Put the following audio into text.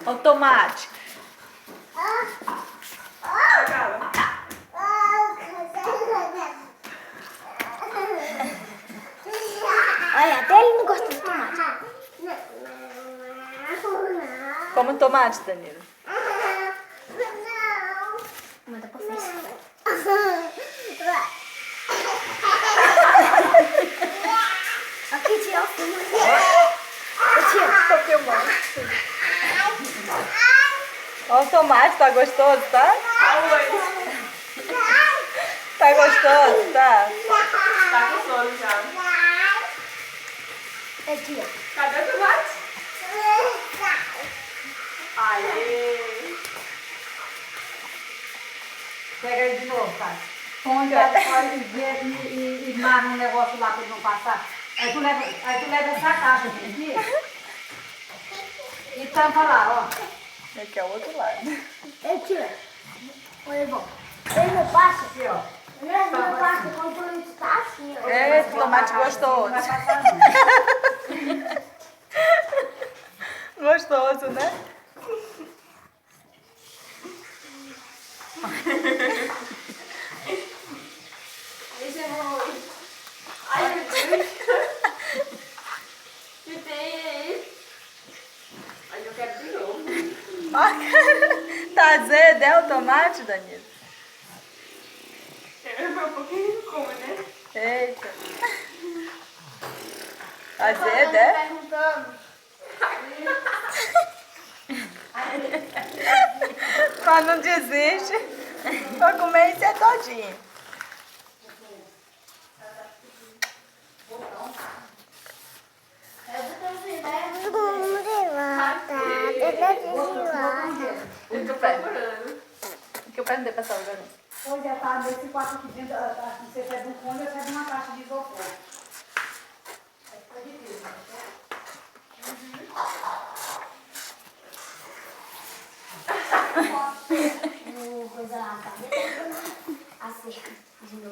Olha o tomate. Olha, até ele não gosta de tomate. Come o tomate, Danilo. Manda pra frente. Aqui, tia, filma. Tô filmando. Olha o tomate, tá gostoso, tá? Tá gostoso, tá? Tá com sono já. É, tia. Cadê o tomate? Aê! Pega aí de novo, cara. Põe e marra um negócio lá pra ele não passar. Aí tu leva essa caixa aqui e tampa lá, ó. Aqui é o outro lado. É, tia. Olha, bom. Ele não passa. Aqui, ó. Ele não passa quando a gente tá assim, ó. É, esse tomate gostoso. Não vai passar, não. Gostoso, né? Aí chegou. Ai, meu Deus. Que tem? Ai, eu quero de novo. Tá azedo, é o tomate, Danilo? Quero ver um pouquinho como, né? Eita. Azedo, é? Perguntando. Mas não desiste. Pra comer isso é todinho. Eu tô procurando. Que o pé não deu pra salvar, não. Pois é, tá nesse quarto aqui dentro, você pega um cone, eu pego uma caixa de isopor. Aí fica difícil, né? Coisa lá, tá? Assim, de novo.